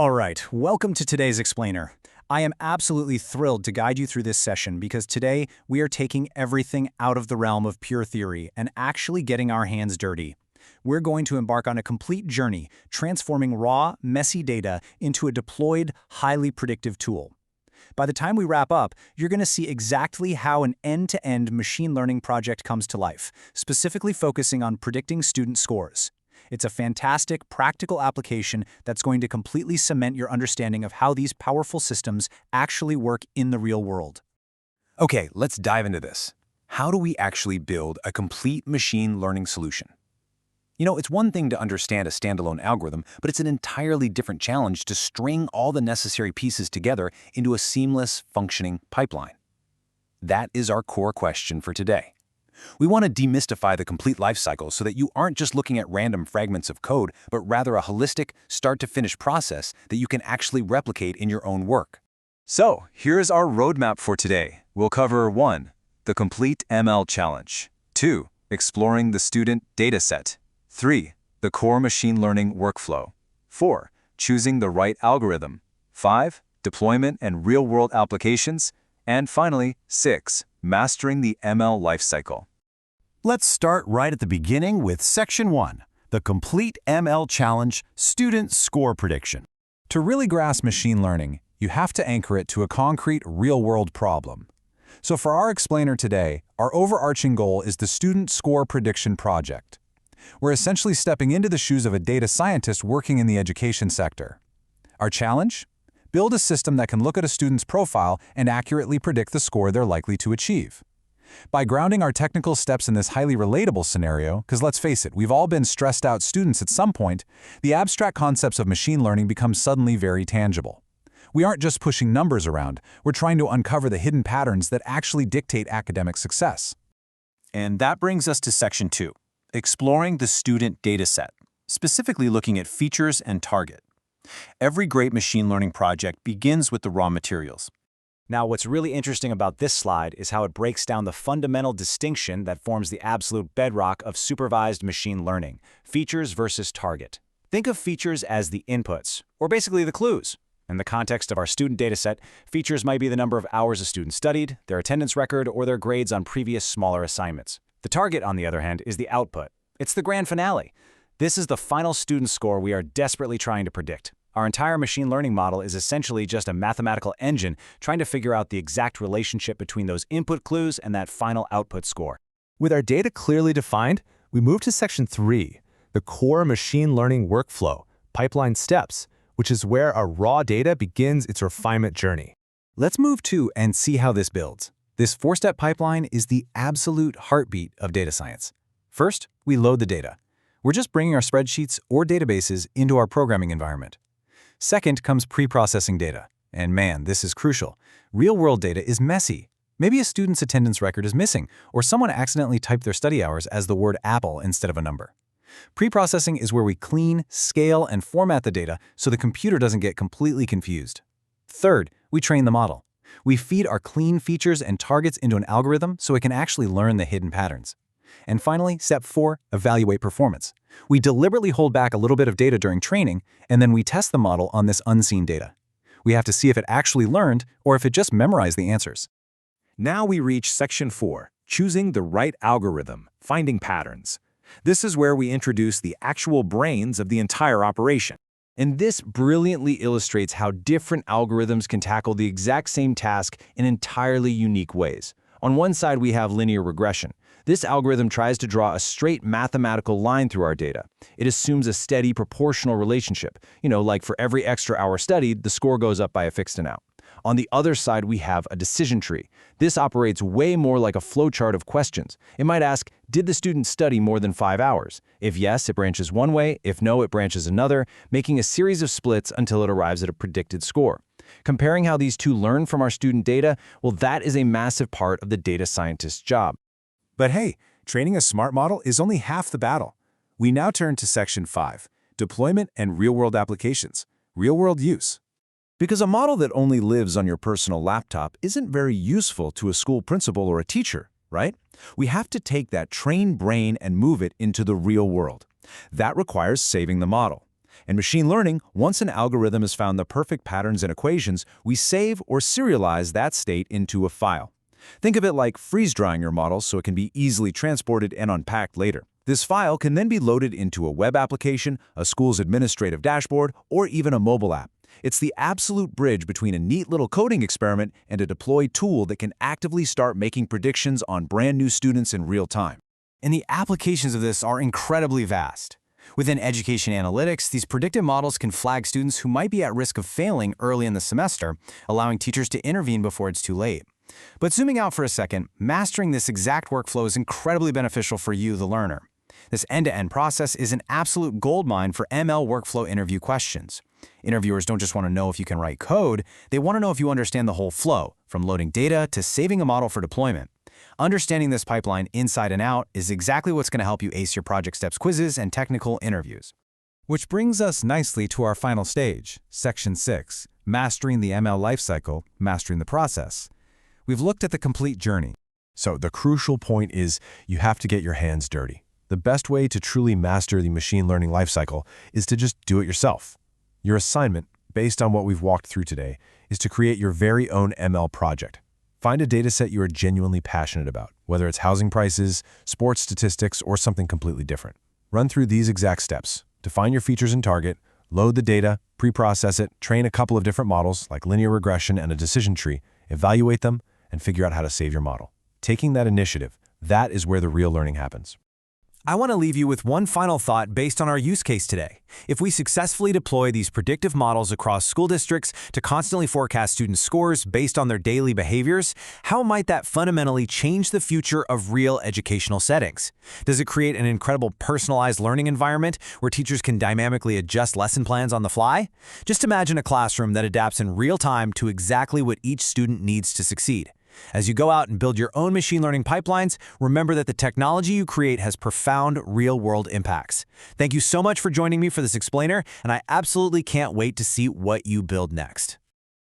All right, welcome to today's Explainer. I am absolutely thrilled to guide you through this session because today we are taking everything out of the realm of pure theory and actually getting our hands dirty. We're going to embark on a complete journey, transforming raw, messy data into a deployed, highly predictive tool. By the time we wrap up, you're going to see exactly how an end-to-end machine learning project comes to life, specifically focusing on predicting student scores. It's a fantastic, practical application that's going to completely cement your understanding of how these powerful systems actually work in the real world. Okay, let's dive into this. How do we actually build a complete machine learning solution? It's one thing to understand a standalone algorithm, but it's an entirely different challenge to string all the necessary pieces together into a seamless, functioning pipeline. That is our core question for today. We want to demystify the complete lifecycle so that you aren't just looking at random fragments of code, but rather a holistic, start-to-finish process that you can actually replicate in your own work. So, here's our roadmap for today. We'll cover 1. The complete ML challenge. 2. Exploring the student dataset. 3. The core machine learning workflow. 4. Choosing the right algorithm. 5. Deployment and real-world applications. And finally, 6. Mastering the ML lifecycle. Let's start right at the beginning with Section 1, the Complete ML Challenge Student Score Prediction. To really grasp machine learning, you have to anchor it to a concrete, real-world problem. So for our explainer today, our overarching goal is the Student Score Prediction Project. We're essentially stepping into the shoes of a data scientist working in the education sector. Our challenge? Build a system that can look at a student's profile and accurately predict the score they're likely to achieve. By grounding our technical steps in this highly relatable scenario, because let's face it, we've all been stressed out students at some point, the abstract concepts of machine learning become suddenly very tangible. We aren't just pushing numbers around, we're trying to uncover the hidden patterns that actually dictate academic success. And that brings us to Section 2, Exploring the Student Dataset, specifically looking at features and target. Every great machine learning project begins with the raw materials. Now, what's really interesting about this slide is how it breaks down the fundamental distinction that forms the absolute bedrock of supervised machine learning, features versus target. Think of features as the inputs, or basically the clues. In the context of our student dataset, features might be the number of hours a student studied, their attendance record, or their grades on previous smaller assignments. The target, on the other hand, is the output. It's the grand finale. This is the final student score we are desperately trying to predict. Our entire machine learning model is essentially just a mathematical engine trying to figure out the exact relationship between those input clues and that final output score. With our data clearly defined, we move to Section 3, the core machine learning workflow, pipeline steps, which is where our raw data begins its refinement journey. Let's move to and see how this builds. This four-step pipeline is the absolute heartbeat of data science. First, we load the data. We're just bringing our spreadsheets or databases into our programming environment. Second comes pre-processing data. And man, this is crucial. Real-world data is messy. Maybe a student's attendance record is missing, or someone accidentally typed their study hours as the word apple instead of a number. Pre-processing is where we clean, scale, and format the data so the computer doesn't get completely confused. Third, we train the model. We feed our clean features and targets into an algorithm so it can actually learn the hidden patterns. And finally, step 4, evaluate performance. We deliberately hold back a little bit of data during training, and then we test the model on this unseen data. We have to see if it actually learned or if it just memorized the answers. Now we reach Section 4, Choosing the right algorithm, finding patterns. This is where we introduce the actual brains of the entire operation. And this brilliantly illustrates how different algorithms can tackle the exact same task in entirely unique ways. On one side, we have linear regression. This algorithm tries to draw a straight mathematical line through our data. It assumes a steady proportional relationship. Like for every extra hour studied, the score goes up by a fixed amount. On the other side, we have a decision tree. This operates way more like a flowchart of questions. It might ask, did the student study more than 5 hours? If yes, it branches one way. If no, it branches another, making a series of splits until it arrives at a predicted score. Comparing how these two learn from our student data, well, that is a massive part of the data scientist's job. But hey, training a smart model is only half the battle. We now turn to Section 5, Deployment and Real-World Applications, Real-World Use. Because a model that only lives on your personal laptop isn't very useful to a school principal or a teacher, right? We have to take that trained brain and move it into the real world. That requires saving the model. In machine learning, once an algorithm has found the perfect patterns and equations, we save or serialize that state into a file. Think of it like freeze-drying your model so it can be easily transported and unpacked later. This file can then be loaded into a web application, a school's administrative dashboard, or even a mobile app. It's the absolute bridge between a neat little coding experiment and a deployed tool that can actively start making predictions on brand new students in real time. And the applications of this are incredibly vast. Within education analytics, these predictive models can flag students who might be at risk of failing early in the semester, allowing teachers to intervene before it's too late. But zooming out for a second, mastering this exact workflow is incredibly beneficial for you, the learner. This end-to-end process is an absolute goldmine for ML workflow interview questions. Interviewers don't just want to know if you can write code, they want to know if you understand the whole flow, from loading data to saving a model for deployment. Understanding this pipeline inside and out is exactly what's going to help you ace your project steps quizzes and technical interviews. Which brings us nicely to our final stage, Section 6, Mastering the ML Lifecycle, Mastering the Process. We've looked at the complete journey. So the crucial point is you have to get your hands dirty. The best way to truly master the machine learning lifecycle is to just do it yourself. Your assignment, based on what we've walked through today, is to create your very own ML project. Find a dataset you are genuinely passionate about, whether it's housing prices, sports statistics, or something completely different. Run through these exact steps. Define your features and target, load the data, pre-process it, train a couple of different models like linear regression and a decision tree, evaluate them, and figure out how to save your model. Taking that initiative, that is where the real learning happens. I want to leave you with one final thought based on our use case today. If we successfully deploy these predictive models across school districts to constantly forecast student scores based on their daily behaviors, how might that fundamentally change the future of real educational settings? Does it create an incredible personalized learning environment where teachers can dynamically adjust lesson plans on the fly? Just imagine a classroom that adapts in real time to exactly what each student needs to succeed. As you go out and build your own machine learning pipelines, remember that the technology you create has profound real-world impacts. Thank you so much for joining me for this explainer, and I absolutely can't wait to see what you build next.